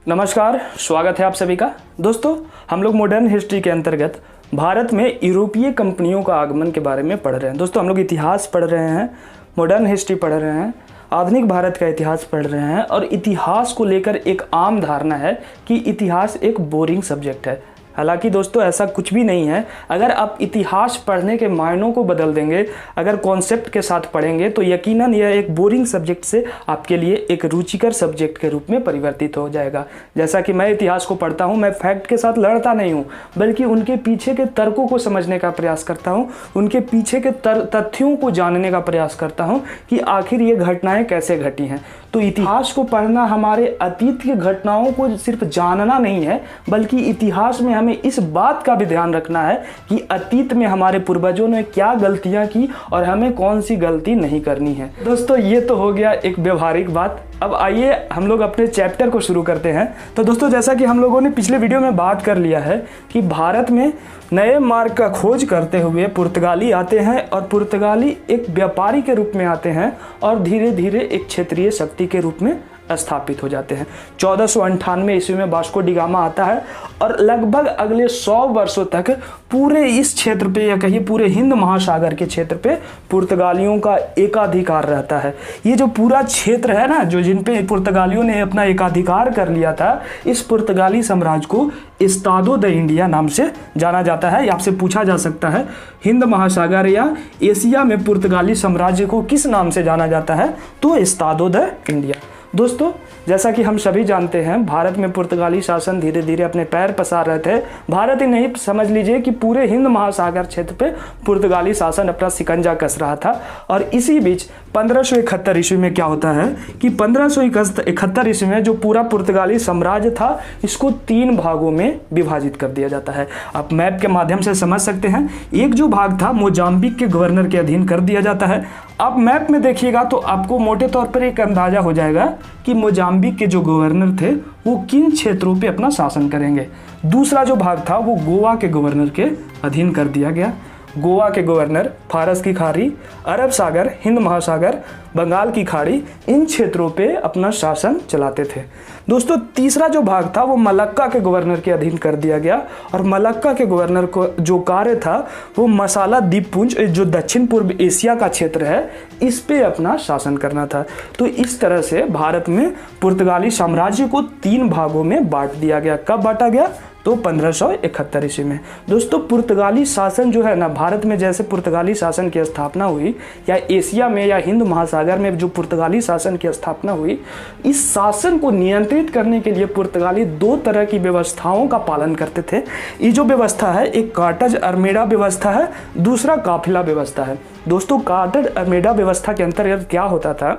नमस्कार, स्वागत है आप सभी का। दोस्तों, हम लोग मॉडर्न हिस्ट्री के अंतर्गत भारत में यूरोपीय कंपनियों का आगमन के बारे में पढ़ रहे हैं। दोस्तों, हम लोग इतिहास पढ़ रहे हैं, मॉडर्न हिस्ट्री पढ़ रहे हैं, आधुनिक भारत का इतिहास पढ़ रहे हैं और इतिहास को लेकर एक आम धारणा है कि इतिहास एक बोरिंग सब्जेक्ट है। हालांकि दोस्तों ऐसा कुछ भी नहीं है। अगर आप इतिहास पढ़ने के मायनों को बदल देंगे, अगर कॉन्सेप्ट के साथ पढ़ेंगे तो यकीनन यह एक बोरिंग सब्जेक्ट से आपके लिए एक रुचिकर सब्जेक्ट के रूप में परिवर्तित हो जाएगा। जैसा कि मैं इतिहास को पढ़ता हूँ, मैं फैक्ट के साथ लड़ता नहीं हूँ, बल्कि उनके पीछे के तर्कों को समझने का प्रयास करता हूँ, उनके पीछे के तथ्यों को जानने का प्रयास करता हूँ कि आखिर ये घटनाएं कैसे घटी हैं। तो इतिहास को पढ़ना हमारे अतीत की घटनाओं को सिर्फ जानना नहीं है, बल्कि इतिहास में हमें इस बात का भी ध्यान रखना है कि अतीत में हमारे पूर्वजों ने क्या गलतियां की और हमें कौन सी गलती नहीं करनी है। दोस्तों, ये तो हो गया एक व्यवहारिक बात। अब आइए हम लोग अपने चैप्टर को शुरू करते हैं। तो दोस्तों, जैसा कि हम लोगों ने पिछले वीडियो में बात कर लिया है कि भारत में नए मार्ग का खोज करते हुए पुर्तगाली आते हैं और पुर्तगाली एक व्यापारी के रूप में आते हैं और धीरे धीरे एक क्षेत्रीय शक्ति के रूप में स्थापित हो जाते हैं। 1498 ईस्वी में वास्को डी गामा आता है और लगभग अगले 100 वर्षों तक पूरे इस क्षेत्र पे या कहिए पूरे हिंद महासागर के क्षेत्र पे पुर्तगालियों का एकाधिकार रहता है। ये जो पूरा क्षेत्र है ना, जो जिन पे पुर्तगालियों ने अपना एकाधिकार कर लिया था, इस पुर्तगाली साम्राज्य को एस्तादो द इंडिया नाम से जाना जाता है। आपसे पूछा जा सकता है हिंद महासागर या एशिया में पुर्तगाली साम्राज्य को किस नाम से जाना जाता है, तो एस्तादो द इंडिया। दोस्तों, जैसा कि हम सभी जानते हैं, भारत में पुर्तगाली शासन धीरे धीरे अपने पैर पसार रहे थे। भारत ही नहीं, समझ लीजिए कि पूरे हिंद महासागर क्षेत्र पे पुर्तगाली शासन अपना शिकंजा कस रहा था। और इसी बीच 1571 ईस्वी में क्या होता है कि 1571 ईस्वी में जो पूरा पुर्तगाली साम्राज्य था, इसको 3 भागों में विभाजित कर दिया जाता है। आप मैप के माध्यम से समझ सकते हैं। एक जो भाग था मोजाम्बिक के गवर्नर के अधीन कर दिया जाता है। आप मैप में देखिएगा तो आपको मोटे तौर पर एक अंदाजा हो जाएगा कि मोजाम्बिक के जो गवर्नर थे वो किन क्षेत्रों पे अपना शासन करेंगे। दूसरा जो भाग था वो गोवा के गवर्नर के अधीन कर दिया गया। गोवा के गवर्नर फारस की खाड़ी, अरब सागर, हिंद महासागर, बंगाल की खाड़ी, इन क्षेत्रों पे अपना शासन चलाते थे। दोस्तों, तीसरा जो भाग था वो मलक्का के गवर्नर के अधीन कर दिया गया और मलक्का के गवर्नर को जो कार्य था वो मसाला द्वीपपुंज, जो दक्षिण पूर्व एशिया का क्षेत्र है, इस पे अपना शासन करना था। तो इस तरह से भारत में पुर्तगाली साम्राज्य को 3 भागों में बांट दिया गया। कब बांटा गया? तो 1571 ईस्वी में। दोस्तों, पुर्तगाली शासन जो है ना, भारत में जैसे पुर्तगाली शासन की स्थापना हुई या एशिया में या हिंद महासागर में जो पुर्तगाली शासन की स्थापना हुई, इस शासन को नियंत्रित करने के लिए पुर्तगाली 2 तरह की व्यवस्थाओं का पालन करते थे। ये जो व्यवस्था है, एक कार्टेज अरमेडा व्यवस्था है, दूसरा काफिला व्यवस्था है। दोस्तों, कार्टेज अरमेडा व्यवस्था के अंतर्गत क्या होता था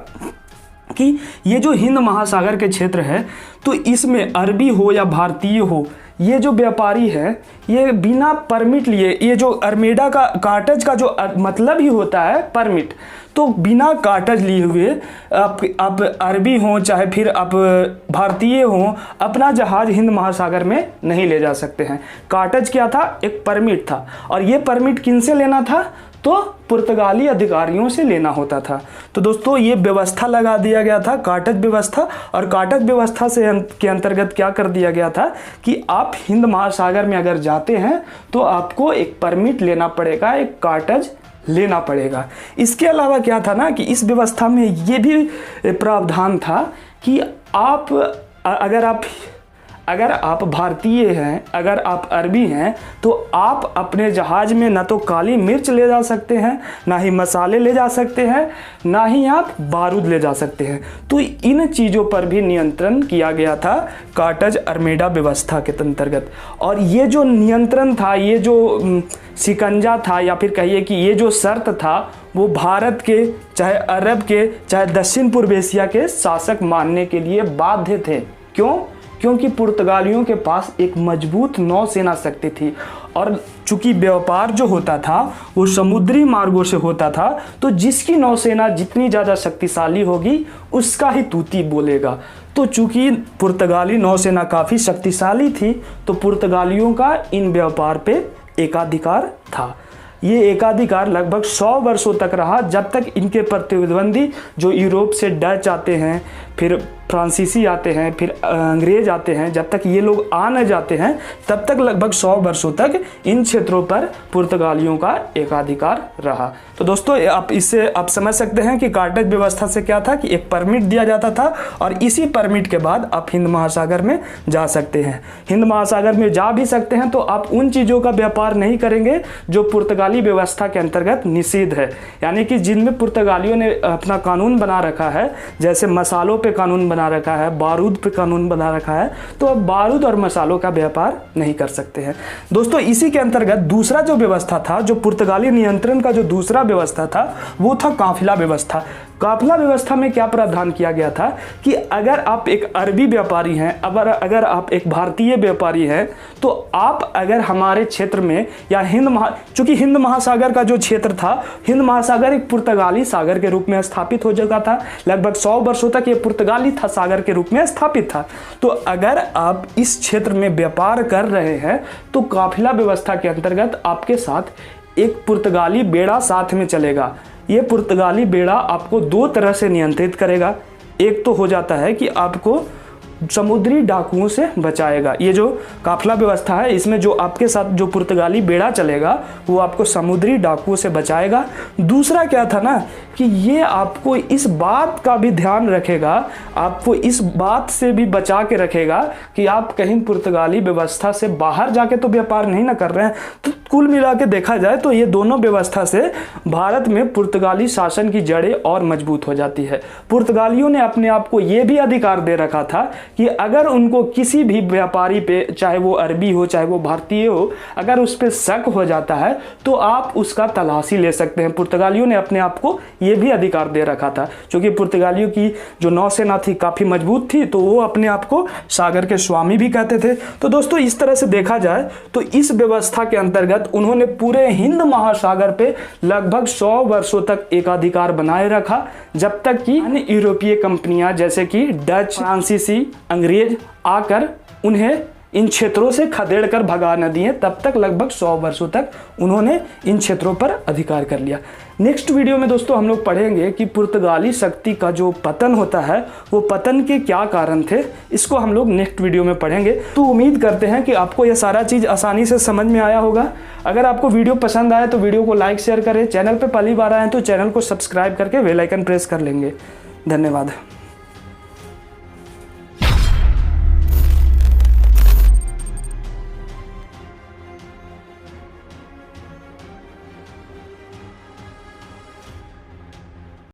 कि ये जो हिंद महासागर के क्षेत्र है, तो इसमें अरबी हो या भारतीय हो, ये जो व्यापारी है ये बिना परमिट लिए, ये जो अरमेडा का कार्टेज का जो मतलब ही होता है परमिट, तो बिना कार्टेज लिए हुए आप अरबी हो चाहे फिर आप भारतीय हो, अपना जहाज हिंद महासागर में नहीं ले जा सकते हैं। कार्टेज क्या था? एक परमिट था। और ये परमिट किनसे लेना था? तो पुर्तगाली अधिकारियों से लेना होता था। तो दोस्तों, ये व्यवस्था लगा दिया गया था, कार्टेज व्यवस्था। और कार्टेज व्यवस्था से के अंतर्गत क्या कर दिया गया था कि आप हिंद महासागर में अगर जाते हैं तो आपको एक परमिट लेना पड़ेगा, एक कार्टेज लेना पड़ेगा। इसके अलावा क्या था ना कि इस व्यवस्था में ये भी प्रावधान था कि अगर आप भारतीय हैं, अगर आप अरबी हैं, तो आप अपने जहाज में ना तो काली मिर्च ले जा सकते हैं, ना ही मसाले ले जा सकते हैं, ना ही आप बारूद ले जा सकते हैं। तो इन चीज़ों पर भी नियंत्रण किया गया था कार्टेज अरमेडा व्यवस्था के अंतर्गत। और ये जो नियंत्रण था, ये जो शिकंजा था, या फिर कहिए कि ये जो शर्त था, वो भारत के, चाहे अरब के, चाहे दक्षिण पूर्व एशिया के शासक मानने के लिए बाध्य थे। क्यों? क्योंकि पुर्तगालियों के पास एक मजबूत नौसेना शक्ति थी और चूंकि व्यापार जो होता था वो समुद्री मार्गों से होता था, तो जिसकी नौसेना जितनी ज़्यादा शक्तिशाली होगी उसका ही तूती बोलेगा। तो चूंकि पुर्तगाली नौसेना काफ़ी शक्तिशाली थी, तो पुर्तगालियों का इन व्यापार पे एकाधिकार था। ये एकाधिकार लगभग 100 वर्षों तक रहा, जब तक इनके प्रतिद्वंदी जो यूरोप से डच आते हैं, फिर फ्रांसीसी आते हैं, फिर अंग्रेज आते हैं। जब तक ये लोग आ न जाते हैं तब तक लगभग 100 वर्षों तक इन क्षेत्रों पर पुर्तगालियों का एकाधिकार रहा। तो दोस्तों आप इससे आप समझ सकते हैं कि कार्टेज व्यवस्था से क्या था कि एक परमिट दिया जाता था और इसी परमिट के बाद आप हिंद महासागर में जा सकते हैं। हिंद महासागर में जा भी सकते हैं तो आप उन चीज़ों का व्यापार नहीं करेंगे जो पुर्तगाली व्यवस्था के अंतर्गत निषिद्ध है, यानी कि जिनमें पुर्तगालियों ने अपना कानून बना रखा है, जैसे मसालों पे कानून बना रखा है, बारूद पे कानून बना रखा है, तो अब बारूद और मसालों का व्यापार नहीं कर सकते हैं। दोस्तों इसी के अंतर्गत दूसरा जो व्यवस्था था, जो पुर्तगाली नियंत्रण का जो दूसरा व्यवस्था था वो था काफिला व्यवस्था। काफिला व्यवस्था में क्या प्रावधान किया गया था कि अगर आप एक अरबी व्यापारी हैं, अगर आप एक भारतीय व्यापारी हैं, तो आप अगर हमारे क्षेत्र में या चूंकि हिंद महासागर का जो क्षेत्र था, हिंद महासागर एक पुर्तगाली सागर के रूप में स्थापित हो चुका था। लगभग 100 वर्षों तक ये पुर्तगाली सागर के रूप में स्थापित था। तो अगर आप इस क्षेत्र में व्यापार कर रहे हैं तो काफिला व्यवस्था के अंतर्गत आपके साथ एक पुर्तगाली बेड़ा साथ में चलेगा। ये पुर्तगाली बेड़ा आपको 2 तरह से नियंत्रित करेगा। एक तो हो जाता है कि आपको समुद्री डाकुओं से बचाएगा। ये जो काफिला व्यवस्था है इसमें जो आपके साथ जो पुर्तगाली बेड़ा चलेगा वो आपको समुद्री डाकुओं से बचाएगा। दूसरा क्या था ना कि ये आपको इस बात का भी ध्यान रखेगा, आपको इस बात से भी बचा के रखेगा कि आप कहीं पुर्तगाली व्यवस्था से बाहर जाके तो व्यापार नहीं ना कर रहे हैं। तो कुल मिला के देखा जाए तो ये दोनों व्यवस्था से भारत में पुर्तगाली शासन की जड़ें और मजबूत हो जाती है। पुर्तगालियों ने अपने आप को ये भी अधिकार दे रखा था कि अगर उनको किसी भी व्यापारी पे, चाहे वो अरबी हो चाहे वो भारतीय हो, अगर उस पर शक हो जाता है तो आप उसका तलाशी ले सकते हैं। पुर्तगालियों ने अपने आप को ये भी अधिकार दे रखा था। क्योंकि पुर्तगालियों की जो नौसेना थी काफ़ी मजबूत थी तो वो अपने आप को सागर के स्वामी भी कहते थे। तो दोस्तों इस तरह से देखा जाए तो इस व्यवस्था के अंतर्गत उन्होंने पूरे हिंद महासागर पे लगभग 100 वर्षों तक एकाधिकार बनाए रखा, जब तक कि अन्य यूरोपीय कंपनियां जैसे कि डच, फ्रांसीसी, अंग्रेज आकर उन्हें इन क्षेत्रों से खदेड़ कर भगा न दिए। तब तक लगभग 100 वर्षों तक उन्होंने इन क्षेत्रों पर अधिकार कर लिया। नेक्स्ट वीडियो में दोस्तों हम लोग पढ़ेंगे कि पुर्तगाली शक्ति का जो पतन होता है वो पतन के क्या कारण थे, इसको हम लोग नेक्स्ट वीडियो में पढ़ेंगे। तो उम्मीद करते हैं कि आपको यह सारा चीज़ आसानी से समझ में आया होगा। अगर आपको वीडियो पसंद आए तो वीडियो को लाइक शेयर करें। चैनल पर पहली बार आए तो चैनल को सब्सक्राइब करके बेल आइकन प्रेस कर लेंगे। धन्यवाद।